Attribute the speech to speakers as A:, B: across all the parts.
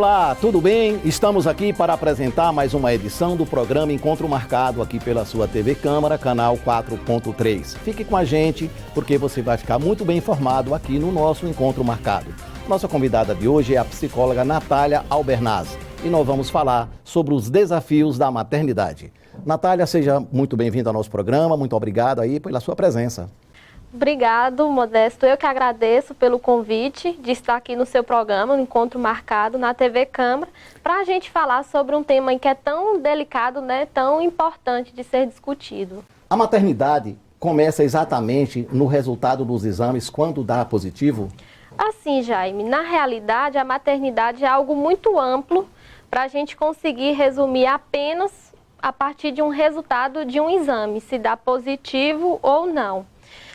A: Olá, tudo bem? Estamos aqui para apresentar mais uma edição do programa Encontro Marcado aqui pela sua TV Câmara, canal 4.3. Fique com a gente porque você vai ficar muito bem informado aqui no nosso Encontro Marcado. Nossa convidada de hoje é a psicóloga Natália Albernaz e nós vamos falar sobre os desafios da maternidade. Natália, seja muito bem-vinda ao nosso programa, muito obrigado aí pela sua presença.
B: Obrigado, Modesto. Eu que agradeço pelo convite de estar aqui no seu programa, no Encontro Marcado, na TV Câmara, para a gente falar sobre um tema que é tão delicado, né, tão importante de ser discutido.
A: A maternidade começa exatamente no resultado dos exames quando dá positivo?
B: Assim, Jaime, na realidade, a maternidade é algo muito amplo para a gente conseguir resumir apenas a partir de um resultado de um exame, se dá positivo ou não.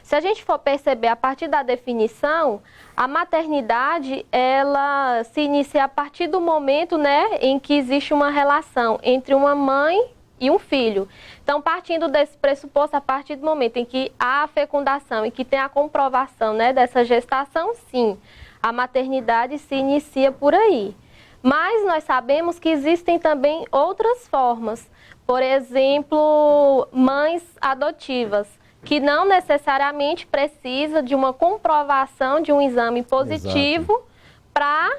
B: Se a gente for perceber a partir da definição, a maternidade ela se inicia a partir do momento, né, em que existe uma relação entre uma mãe e um filho. Então, partindo desse pressuposto, a partir do momento em que há a fecundação e que tem a comprovação, né, dessa gestação, sim, a maternidade se inicia por aí. Mas nós sabemos que existem também outras formas, por exemplo, mães adotivas, que não necessariamente precisa de uma comprovação de um exame positivo para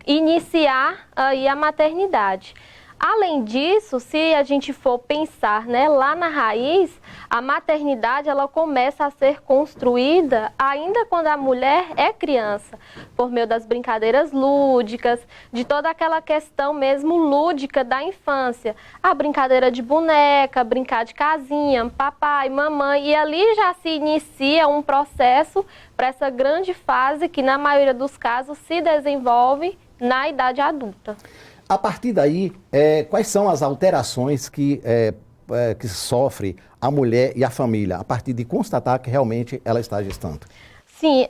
B: iniciar aí a maternidade. Além disso, se a gente for pensar, né, lá na raiz, a maternidade ela começa a ser construída ainda quando a mulher é criança, por meio das brincadeiras lúdicas, de toda aquela questão mesmo lúdica da infância. A brincadeira de boneca, brincar de casinha, papai, mamãe, e ali já se inicia um processo para essa grande fase que na maioria dos casos se desenvolve na idade adulta.
A: A partir daí, quais são as alterações que sofre a mulher e a família, a partir de constatar que realmente ela está gestando?
B: Sim,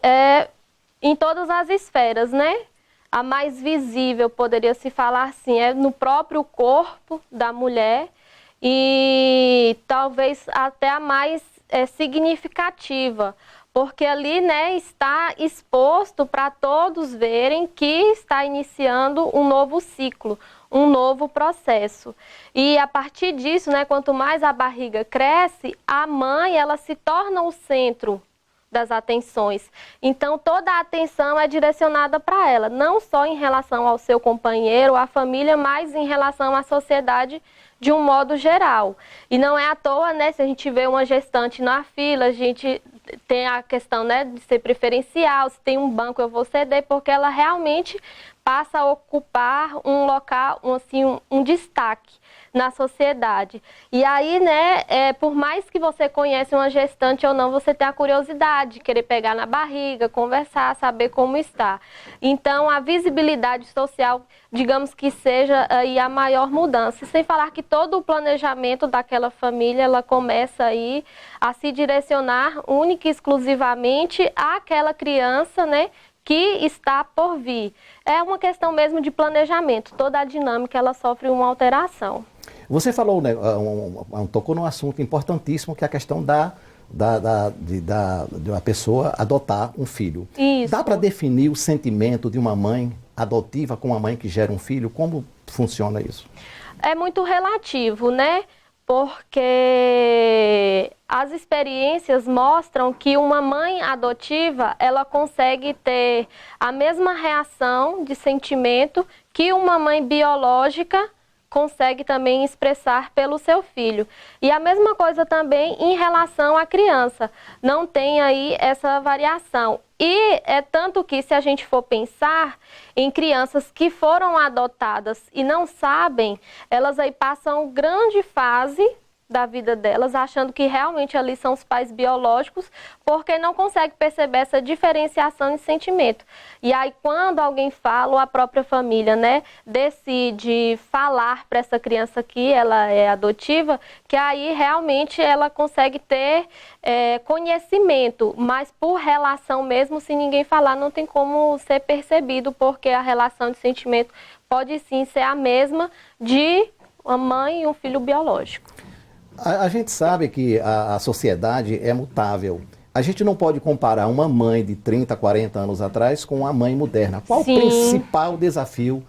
B: em todas as esferas, né? A mais visível, poderia se falar assim, é no próprio corpo da mulher e talvez até a mais significativa, porque ali, né, está exposto para todos verem que está iniciando um novo ciclo, um novo processo. E a partir disso, né, quanto mais a barriga cresce, a mãe ela se torna o centro das atenções. Então, toda a atenção é direcionada para ela, não só em relação ao seu companheiro, à família, mas em relação à sociedade de um modo geral. E não é à toa, né, se a gente vê uma gestante na fila, a gente tem a questão, né, de ser preferencial, se tem um banco eu vou ceder, porque ela realmente passa a ocupar um local, um destaque na sociedade. E aí, né, por mais que você conheça uma gestante ou não, você tem a curiosidade, querer pegar na barriga, conversar, saber como está. Então, a visibilidade social, digamos que seja aí a maior mudança. Sem falar que todo o planejamento daquela família, ela começa aí a se direcionar única e exclusivamente àquela criança, né, que está por vir. É uma questão mesmo de planejamento. Toda a dinâmica, ela sofre uma alteração.
A: Você falou, né, tocou num assunto importantíssimo, que é a questão de uma pessoa adotar um filho.
B: Isso.
A: Dá para definir o sentimento de uma mãe adotiva com uma mãe que gera um filho? Como funciona isso?
B: É muito relativo, né? Porque as experiências mostram que uma mãe adotiva, ela consegue ter a mesma reação de sentimento que uma mãe biológica consegue também expressar pelo seu filho. E a mesma coisa também em relação à criança. Não tem aí essa variação. E é tanto que, se a gente for pensar em crianças que foram adotadas e não sabem, elas aí passam grande fase da vida delas, achando que realmente ali são os pais biológicos, porque não consegue perceber essa diferenciação de sentimento. E aí, quando alguém fala, ou a própria família, né, decide falar para essa criança que ela é adotiva, que aí realmente ela consegue ter conhecimento, mas por relação mesmo, se ninguém falar, não tem como ser percebido, porque a relação de sentimento pode sim ser a mesma de uma mãe e um filho biológico.
A: A gente sabe que a sociedade é mutável. A gente não pode comparar uma mãe de 30, 40 anos atrás com uma mãe moderna. Qual o principal desafio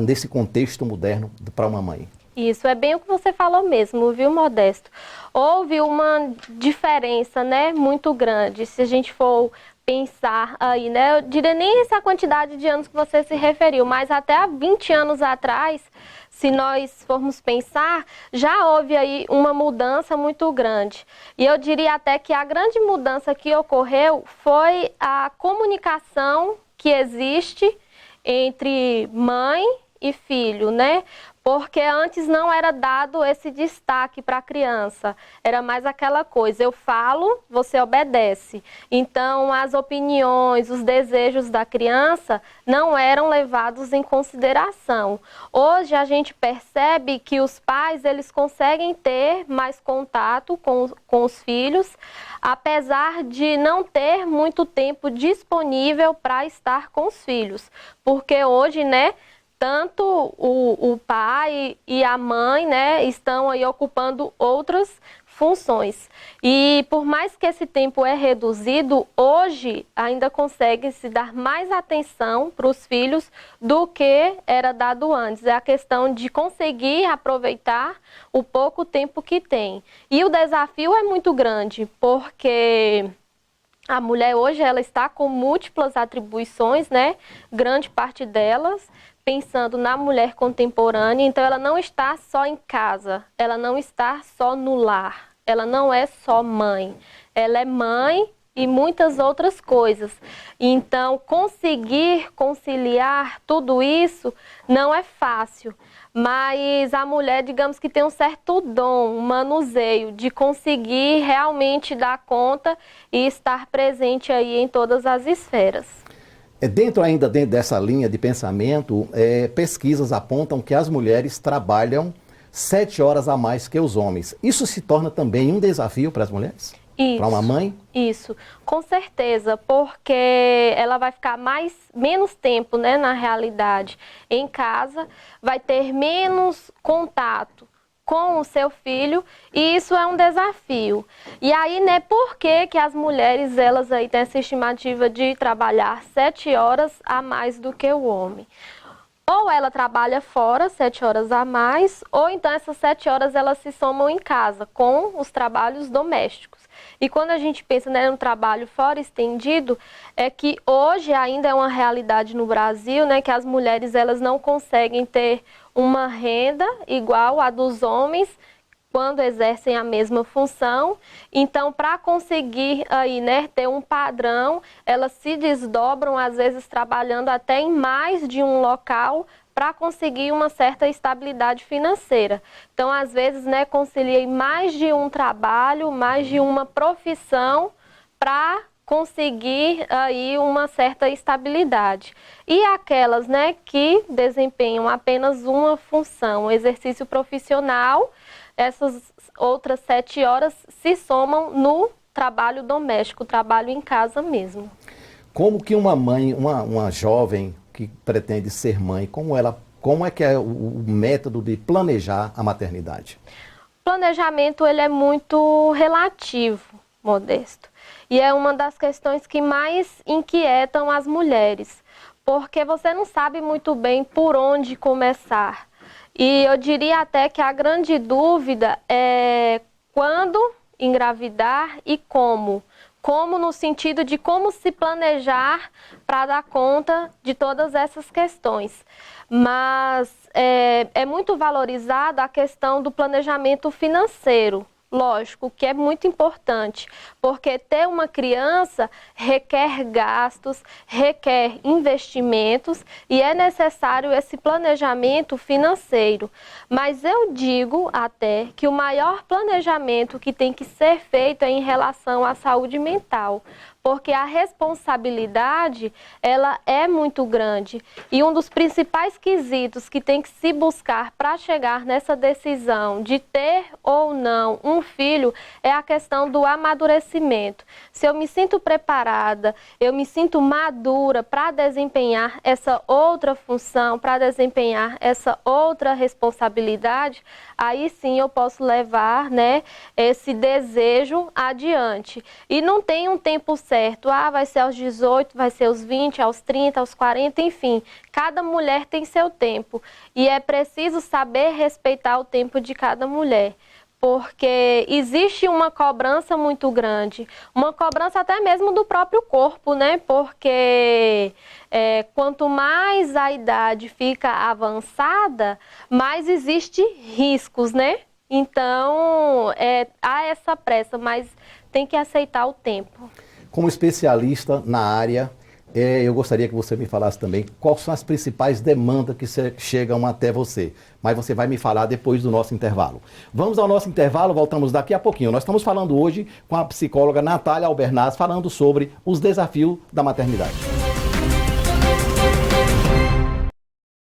A: desse contexto moderno para uma mãe?
B: Isso, é bem o que você falou mesmo, viu, Modesto? Houve uma diferença, né, muito grande, se a gente for pensar aí, né, eu diria nem essa quantidade de anos que você se referiu, mas até há 20 anos atrás, se nós formos pensar, já houve aí uma mudança muito grande. E eu diria até que a grande mudança que ocorreu foi a comunicação que existe entre mãe e filho, né? Porque antes não era dado esse destaque para a criança, era mais aquela coisa, eu falo, você obedece. Então, as opiniões, os desejos da criança não eram levados em consideração. Hoje, a gente percebe que os pais, eles conseguem ter mais contato com os filhos, apesar de não ter muito tempo disponível para estar com os filhos. Porque hoje, né, tanto o pai e a mãe, né, estão aí ocupando outras funções. E por mais que esse tempo é reduzido, hoje ainda consegue se dar mais atenção para os filhos do que era dado antes. É a questão de conseguir aproveitar o pouco tempo que tem. E o desafio é muito grande, porque a mulher hoje ela está com múltiplas atribuições, né, grande parte delas, pensando na mulher contemporânea, então ela não está só em casa, ela não está só no lar, ela não é só mãe, ela é mãe e muitas outras coisas. Então, conseguir conciliar tudo isso não é fácil, mas a mulher, digamos que tem um certo dom, um manuseio de conseguir realmente dar conta e estar presente aí em todas as esferas.
A: Dentro dessa linha de pensamento, pesquisas apontam que as mulheres trabalham 7 horas a mais que os homens. Isso se torna também um desafio para as mulheres? Para uma mãe?
B: Isso, com certeza, porque ela vai ficar menos tempo, né, na realidade, em casa, vai ter menos contato com o seu filho, e isso é um desafio. E aí, né, por que as mulheres, elas aí têm essa estimativa de trabalhar 7 horas a mais do que o homem? Ou ela trabalha fora 7 horas a mais, ou então essas 7 horas elas se somam em casa, com os trabalhos domésticos. E quando a gente pensa, né, no trabalho fora estendido, é que hoje ainda é uma realidade no Brasil, né, que as mulheres elas não conseguem ter uma renda igual à dos homens quando exercem a mesma função. Então, para conseguir aí, né, ter um padrão, elas se desdobram, às vezes trabalhando até em mais de um local para conseguir uma certa estabilidade financeira. Então, às vezes, né, conciliei mais de um trabalho, mais de uma profissão para conseguir aí uma certa estabilidade. E aquelas, né, que desempenham apenas uma função, exercício profissional, essas outras 7 horas se somam no trabalho doméstico, trabalho em casa mesmo.
A: Como que uma mãe, uma jovem que pretende ser mãe, como é que é o método de planejar a maternidade?
B: O planejamento ele é muito relativo, Modesto. E é uma das questões que mais inquietam as mulheres, porque você não sabe muito bem por onde começar. E eu diria até que a grande dúvida é quando engravidar e como. Como no sentido de como se planejar para dar conta de todas essas questões. Mas é muito valorizada a questão do planejamento financeiro. Lógico que é muito importante, porque ter uma criança requer gastos, requer investimentos e é necessário esse planejamento financeiro. Mas eu digo até que o maior planejamento que tem que ser feito é em relação à saúde mental, porque a responsabilidade ela é muito grande e um dos principais quesitos que tem que se buscar para chegar nessa decisão de ter ou não um filho é a questão do amadurecimento. Se eu me sinto preparada, eu me sinto madura para desempenhar essa outra função, para desempenhar essa outra responsabilidade, aí sim eu posso levar, né, esse desejo adiante. E não tem um tempo certo certo. Ah, vai ser aos 18, vai ser aos 20, aos 30, aos 40, enfim. Cada mulher tem seu tempo. E é preciso saber respeitar o tempo de cada mulher. Porque existe uma cobrança muito grande, uma cobrança até mesmo do próprio corpo, né? Porque quanto mais a idade fica avançada, mais existe riscos, né? Então, há essa pressa, mas tem que aceitar o tempo.
A: Como especialista na área, eu gostaria que você me falasse também quais são as principais demandas que chegam até você. Mas você vai me falar depois do nosso intervalo. Vamos ao nosso intervalo, voltamos daqui a pouquinho. Nós estamos falando hoje com a psicóloga Natália Albernaz, falando sobre os desafios da maternidade.